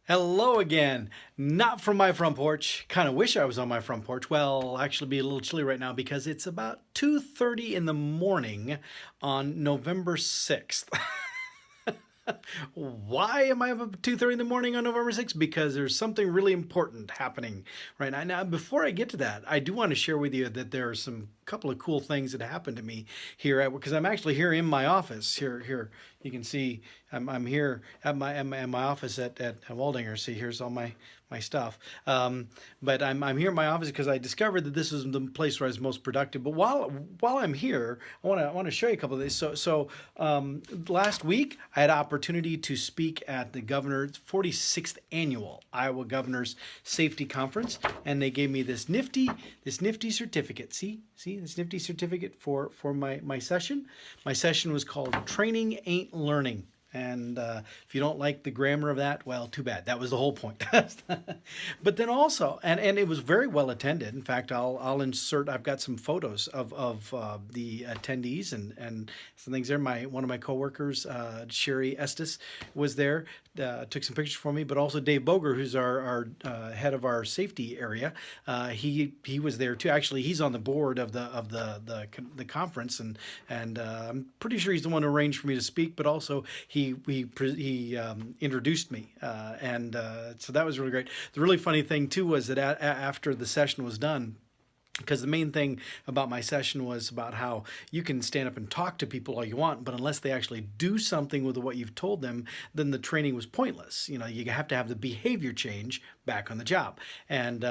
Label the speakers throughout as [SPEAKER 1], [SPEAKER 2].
[SPEAKER 1] Hello again. Not from my front porch. Kind of wish I was on my front porch. Well, actually be a little chilly right now because it's about 2:30 in the morning on November 6th. Why am I up at 2:30 in the morning on November 6th? Because there's something really important happening right now. Now, before I get to that, I do want to share with you that there are some couple of cool things that happened to me here at because I'm actually here in my office. Here you can see I'm here at my office at Waldinger. See, here's all my stuff. But I'm here in my office because I discovered that this is the place where I was most productive. But while I'm here, I want to show you a couple of these. Last week I had opportunity to speak at the governor's 46th annual Iowa Governor's Safety Conference, and they gave me this nifty certificate. See this nifty certificate for my session. My session was called "Training Ain't Learning." And if you don't like the grammar of that, well, too bad. That was the whole point. But then also, and it was very well attended. In fact, I'll insert. I've got some photos of the attendees and some things there. One of my coworkers, Sherry Estes, was there. Took some pictures for me. But also Dave Boger, who's our head of our safety area. He was there too. Actually, he's on the board of the conference, and I'm pretty sure he's the one who arranged for me to speak. But also he introduced me, and so that was really great. The really funny thing too was that after the session was done, because the main thing about my session was about how you can stand up and talk to people all you want, but unless they actually do something with what you've told them, then the training was pointless. You know, you have to have the behavior change back on the job. And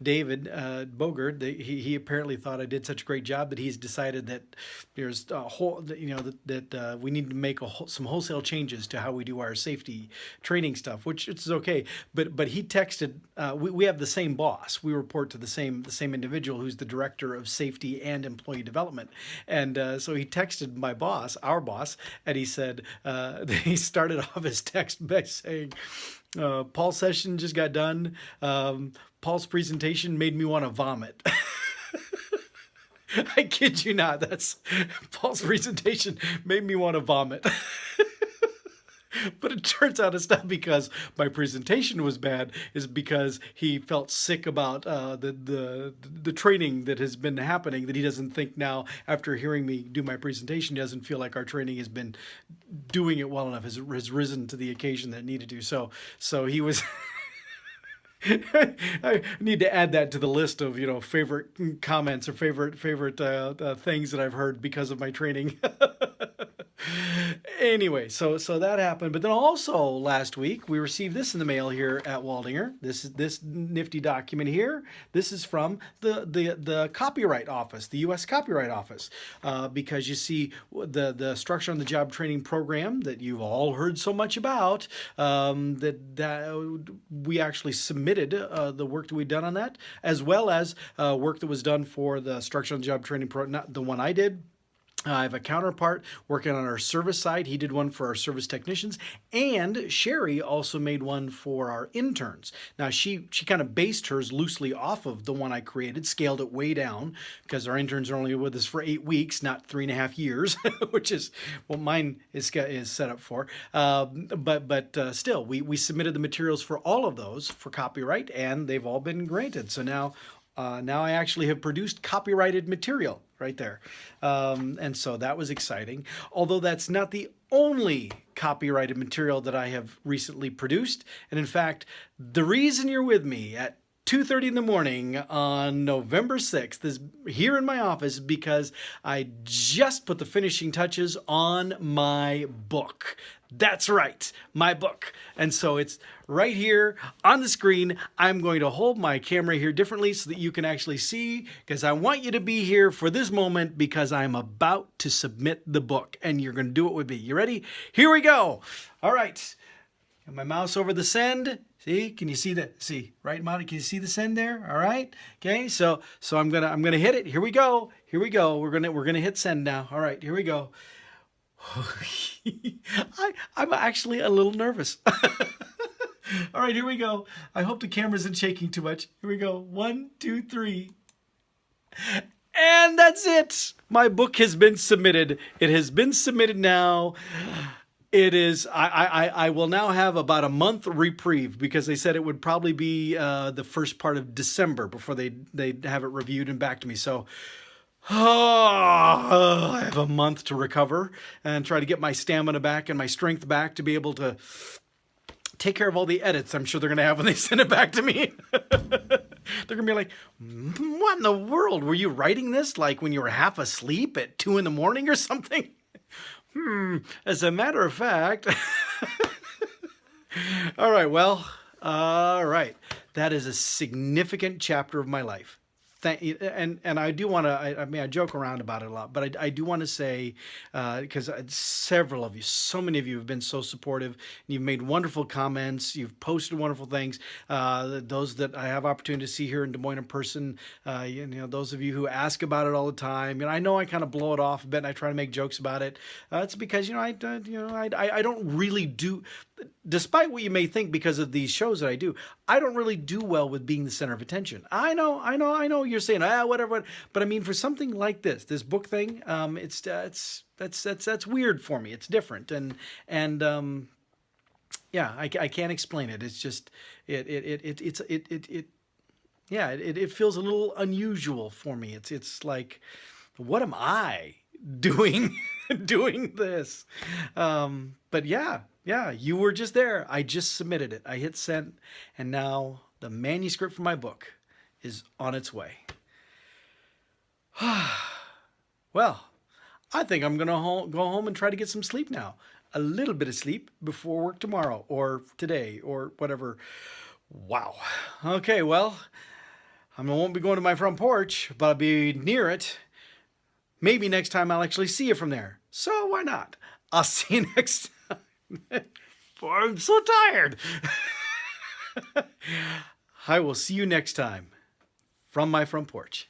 [SPEAKER 1] David Bogert, he apparently thought I did such a great job that he's decided that there's a whole, that we need to make some wholesale changes to how we do our safety training stuff, which is okay. But he texted. We have the same boss. We report to the same individual who's the director of safety and employee development. And so he texted my boss, our boss, and he said, he started off his text by saying, Paul's session just got done. Paul's presentation made me want to vomit. I kid you not. That's Paul's presentation made me want to vomit. But it turns out it's not because my presentation was bad. It's because he felt sick about the training that has been happening, that he doesn't think now, after hearing me do my presentation, he doesn't feel like our training has been doing it well enough, has risen to the occasion that it needed to. So he was... I need to add that to the list of favorite comments or favorite things that I've heard because of my training. Anyway, so that happened. But then also last week we received this in the mail here at Waldinger. This nifty document here. This is from the Copyright Office, the U.S. Copyright Office, because you see the Structure on the Job Training Program that you've all heard so much about. That we actually submitted the work that we'd done on that, as well as work that was done for the Structure on the Job Training Program, not the one I did. I have a counterpart working on our service side. He did one for our service technicians, and Sherry also made one for our interns. Now, she kind of based hers loosely off of the one I created, scaled it way down, because our interns are only with us for 8 weeks, not 3.5 years, which is what mine is set up for. But still, we submitted the materials for all of those for copyright, and they've all been granted. So now I actually have produced copyrighted material right there. And so that was exciting. Although that's not the only copyrighted material that I have recently produced. And in fact, the reason you're with me at 2:30 in the morning on November 6th is here in my office because I just put the finishing touches on my book. That's right, my book. And so it's right here on the screen. I'm going to hold my camera here differently so that you can actually see, because I want you to be here for this moment because I'm about to submit the book and you're going to do it with me. You ready? Here we go. All right. Got my mouse over the send. See, can you see that? See, right, Monty? Can you see the send there? All right. Okay. So I'm gonna hit it. Here we go. Here we go. We're gonna hit send now. All right. Here we go. I'm actually a little nervous. All right, here we go. I hope the camera isn't shaking too much. Here we go. 1, 2, 3. And that's it. My book has been submitted. It has been submitted now. It is. I will now have about a month reprieve because they said it would probably be the first part of December before they have it reviewed and back to me. So I have a month to recover and try to get my stamina back and my strength back to be able to take care of all the edits I'm sure they're going to have when they send it back to me. They're going to be like, what in the world? Were you writing this like when you were half asleep at 2 in the morning or something? As a matter of fact. All right, well, all right. That is a significant chapter of my life. And I do want to, I mean, I joke around about it a lot, but I do want to say, because several of you, so many of you have been so supportive, and you've made wonderful comments, you've posted wonderful things. Those that I have opportunity to see here in Des Moines in person, those of you who ask about it all the time, I know I kind of blow it off a bit and I try to make jokes about it. It's because, I don't really do, despite what you may think because of these shows that I do, I don't really do well with being the center of attention. I know you're saying, whatever, but I mean, for something like this book thing, that's weird for me. It's different. And yeah, I can't explain it. It's just, it feels a little unusual for me. It's like, what am I doing, doing this? But yeah, you were just there. I just submitted it. I hit send, and now the manuscript for my book is on its way. Well, I think I'm going to go home and try to get some sleep now. A little bit of sleep before work tomorrow or today or whatever. Wow. Okay, well, I won't be going to my front porch, but I'll be near it. Maybe next time I'll actually see you from there. So why not? I'll see you next time. I'm so tired. I will see you next time from my front porch.